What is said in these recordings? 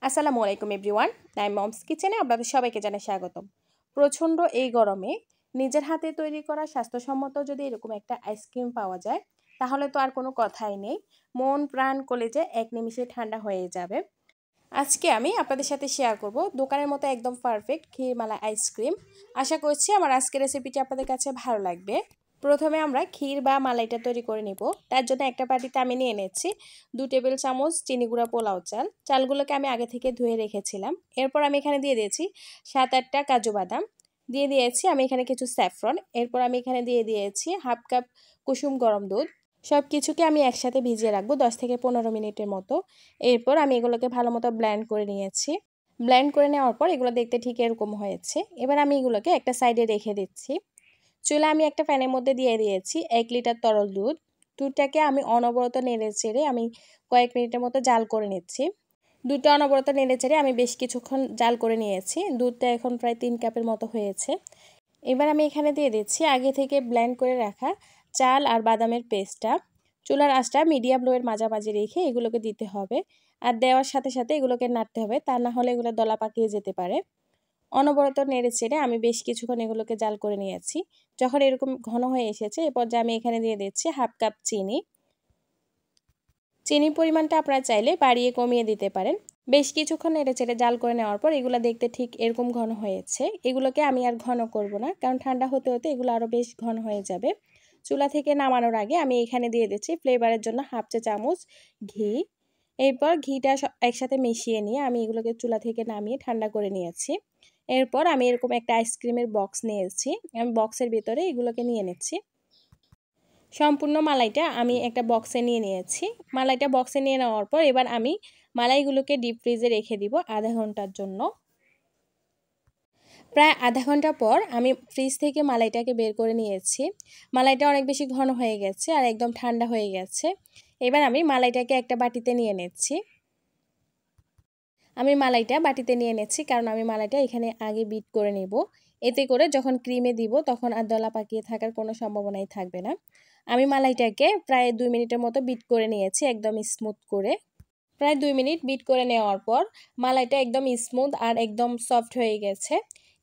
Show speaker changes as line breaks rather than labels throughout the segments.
আসসালামু আলাইকুম everyone. Time moms কিচেনে আপনাদের সবাইকে জানাই স্বাগতম। প্রচণ্ড এই গরমে নিজের হাতে তৈরি করা স্বাস্থ্যসম্মত যদি এরকম একটা আইসক্রিম পাওয়া যায় তাহলে তো আর কোনো কথাই নেই। মন প্রাণ কলেজে এক নিমিষে ঠান্ডা হয়ে যাবে। আজকে আমি আপনাদের সাথে শেয়ার করব দোকানের মতো একদম পারফেক্ট ক্ষীরমালা আইসক্রিম। আশা করছি আমার আজকের রেসিপিটি আপনাদের কাছে ভালো লাগবে। প্রথমে আমরা ক্ষীর বা মালাইটা তৈরি করে নিব। তার জন্য একটা বাটিতে আমি নিয়ে নিচ্ছি 2 টেবিল চামচ চিনি গুঁড়া পোলাও চাল। চালগুলোকে আমি আগে থেকে ধুয়ে রেখেছিলাম। এরপর আমি এখানে দিয়ে দিয়েছি 7-8টা কাজু বাদাম, দিয়ে দিয়েছি আমি এখানে কিছু স্যাফরন। এরপর আমি এখানে দিয়ে দিয়েছি হাফ কাপ কুসুম গরম দুধ। সব কিছুকে আমি একসাথে ভিজিয়ে রাখবো 10 থেকে 15 মিনিটের মতো। এরপর আমি এগুলোকে ভালো মতো ব্লেন্ড করে নিয়েছি। ব্লেন্ড করে নেওয়ার পর এগুলো দেখতে ঠিক এরকম হয়েছে। এবার আমি এগুলোকে একটা সাইডে রেখে দিচ্ছি। চুলা আমি একটা প্যানের মধ্যে দিয়ে দিয়েছি 1 লিটার তরল দুধ। দুধটাকে আমি অনবরত নেড়ে চেড়ে আমি কয়েক মিনিটের মতো জাল করে নিচ্ছি। দুধটা অনবরত নেড়ে চেড়ে আমি বেশ কিছুক্ষণ জাল করে নিয়েছি। দুধটা এখন প্রায় 3 কাপের মতো হয়েছে। এবার আমি এখানে দিয়ে দিচ্ছি আগে থেকে ব্লেন্ড করে রাখা চাল আর বাদামের পেস্টটা। চুলার আঁচটা মিডিয়াম লোয়ের মাঝামাঝি রেখে এগুলোকে দিতে হবে। আর দেওয়ার সাথে সাথে এগুলোকে নাড়তে হবে, তা না হলে এগুলো দলা পাকিয়ে যেতে পারে। অনবরত নেড়ে চেড়ে আমি বেশ কিছুক্ষণ এগুলোকে জাল করে নিয়েছি। যখন এরকম ঘন হয়ে এসেছে এ পর্যায়ে আমি এখানে দিয়ে দিচ্ছি হাফ কাপ চিনি। চিনির পরিমাণটা আপনারা চাইলে বাড়িয়ে কমিয়ে দিতে পারেন। বেশ কিছুক্ষণ নেড়ে চেড়ে জাল করে নেওয়ার পর এগুলো দেখতে ঠিক এরকম ঘন হয়েছে। এগুলোকে আমি আর ঘন করব না, কারণ ঠান্ডা হতে হতে এগুলো আরও বেশ ঘন হয়ে যাবে। চুলা থেকে নামানোর আগে আমি এখানে দিয়ে দিচ্ছি ফ্লেভারের জন্য হাফ চা চামচ ঘি। এরপর ঘিটা একসাথে মিশিয়ে নিয়ে আমি এগুলোকে চুলা থেকে নামিয়ে ঠান্ডা করে নিয়েছি। এরপর আমি এরকম একটা আইসক্রিমের বক্স নিয়েছি। আমি বক্সের ভিতরে এগুলোকে নিয়ে নিচ্ছি। সম্পূর্ণ মালাইটা আমি একটা বক্সে নিয়ে নিয়েছি। মালাইটা বক্সে নিয়ে নেওয়ার পর এবার আমি মালাইগুলোকে ডিপ ফ্রিজে রেখে দিব আধা ঘন্টার জন্য। প্রায় আধা ঘন্টা পর আমি ফ্রিজ থেকে মালাইটাকে বের করে নিয়েছি। মালাইটা অনেক বেশি ঘন হয়ে গেছে আর একদম ঠান্ডা হয়ে গেছে। এবার আমি মালাইটাকে একটা বাটিতে নিয়ে নিচ্ছি। আমি মালাইটা বাটিতে নিয়ে নিচ্ছি, কারণ আমি মালাইটা এখানে আগে বিট করে নেব। এতে করে যখন ক্রিমে দিব তখন আর দলা পাকিয়ে থাকার কোনো সম্ভাবনাই থাকবে না। আমি মালাইটাকে প্রায় 2 মিনিটের মতো বিট করে নিয়েছি একদম স্মুথ করে। প্রায় 2 মিনিট বিট করে নেওয়ার পর মালাইটা একদম স্মুথ আর একদম সফট হয়ে গেছে।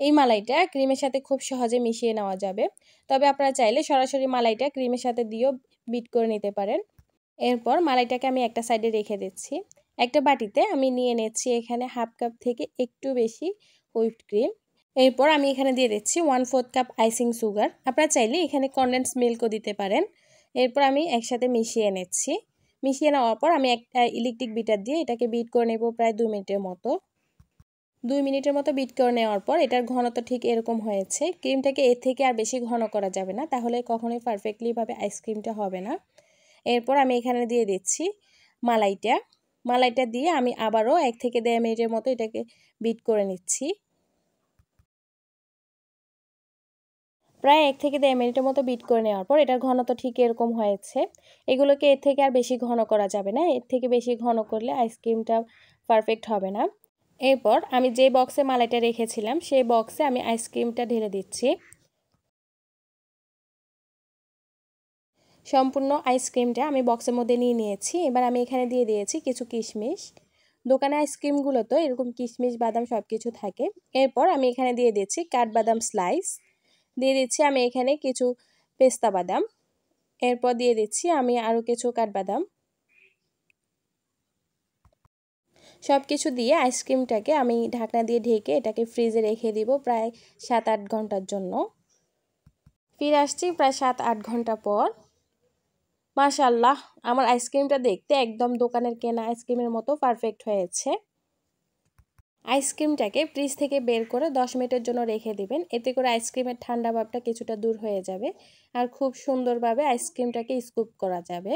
এই মালাইটা ক্রিমের সাথে খুব সহজে মিশিয়ে নেওয়া যাবে। তবে আপনারা চাইলে সরাসরি মালাইটা ক্রিমের সাথে দিয়েও বিট করে নিতে পারেন। এরপর মালাইটাকে আমি একটা সাইডে রেখে দিচ্ছি। একটা বাটিতে আমি নিয়ে নিচ্ছি এখানে হাফ কাপ থেকে একটু বেশি হুইপড ক্রিম। এরপর আমি এখানে দিয়ে দিচ্ছি 1/4 কাপ আইসিং সুগার। আপনারা চাইলে এখানে কনডেন্স মিল্কও দিতে পারেন। এরপর আমি একসাথে মিশিয়ে নিচ্ছি। মিশিয়ে নেওয়ার পর আমি একটা ইলেকট্রিক বিটার দিয়ে এটাকে বিট করে নেব প্রায় 2 মিনিটের মতো। 2 মিনিটের মতো বিট করে নেওয়ার পর এটার ঘনত্ব ঠিক এরকম হয়েছে। ক্রিমটাকে এর থেকে আর বেশি ঘন করা যাবে না, তাহলে কখনোই পারফেক্টলিভাবে আইসক্রিমটা হবে না। এরপর আমি এখানে দিয়ে দিচ্ছি মালাইটা দিয়ে আমি আবারও 1 থেকে 1.5 মিনিটের মতো এটাকে বিট করে নিচ্ছি। প্রায় 1 থেকে 1.5 মিনিটের মতো বিট করে নেওয়ার পর এটার ঘনত্ব ঠিক এরকম হয়েছে। এগুলোকে এর থেকে আর বেশি ঘন করা যাবে না, এর থেকে বেশি ঘন করলে আইসক্রিমটা পারফেক্ট হবে না। এরপর আমি যে বক্সে মালাইটা রেখেছিলাম সেই বক্সে আমি আইসক্রিমটা ঢেলে দিচ্ছি। সম্পূর্ণ আইসক্রিমটা আমি বক্সের মধ্যে নিয়ে নিয়েছি। এবার আমি এখানে দিয়ে দিয়েছি কিছু কিশমিশ। দোকানে আইসক্রিমগুলো তো এরকম কিশমিশ বাদাম সব কিছু থাকে। এরপর আমি এখানে দিয়ে দিচ্ছি কাঠবাদাম স্লাইস। দিয়ে দিচ্ছি আমি এখানে কিছু পেস্তা বাদাম। এরপর দিয়ে দিচ্ছি আমি আরও কিছু কাঠবাদাম। সব কিছু দিয়ে আইসক্রিমটাকে আমি ঢাকনা দিয়ে ঢেকে এটাকে ফ্রিজে রেখে দিব প্রায় 7-8 ঘন্টার জন্য। ফিরে আসছি প্রায় 7-8 ঘন্টা পর। মাশাআল্লাহ, আমার আইসক্রিমটা দেখতে একদম দোকানের কেনা আইসক্রিমের মতো পারফেক্ট হয়েছে। আইসক্রিমটাকে ফ্রিজ থেকে বের করে 10 মিনিটের জন্য রেখে দিবেন। এতে করে আইসক্রিমের ঠান্ডা ভাবটা কিছুটা দূর হয়ে যাবে আর খুব সুন্দরভাবে আইসক্রিমটাকে স্কুপ করা যাবে।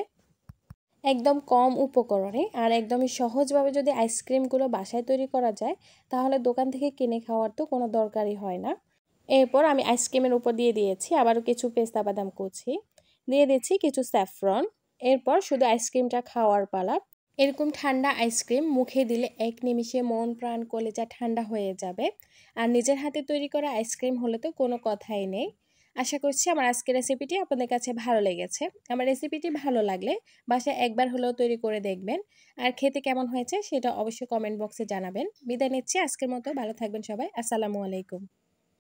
একদম কম উপকরণে আর একদমই সহজভাবে যদি আইসক্রিমগুলো বাসায় তৈরি করা যায় তাহলে দোকান থেকে কিনে খাওয়ার তো কোনো দরকারই হয় না। এরপর আমি আইসক্রিমের উপর দিয়ে দিয়েছি আবারও কিছু পেস্তা বাদাম কুচি, দিয়ে দিচ্ছি কিছু স্যাফরন। এরপর শুধু আইসক্রিমটা খাওয়ার পালা। এরকম ঠান্ডা আইসক্রিম মুখে দিলে এক নিমিষে মন প্রাণ কলেজা ঠান্ডা হয়ে যাবে। আর নিজের হাতে তৈরি করা আইসক্রিম হলে তো কোনো কথাই নেই। আশা করছি আমার আজকের রেসিপিটি আপনাদের কাছে ভালো লেগেছে। আমার রেসিপিটি ভালো লাগলে বাসায় একবার হলেও তৈরি করে দেখবেন। আর খেতে কেমন হয়েছে সেটা অবশ্যই কমেন্ট বক্সে জানাবেন। বিদায় নিচ্ছি আজকের মতো। ভালো থাকবেন সবাই। আসসালামু আলাইকুম।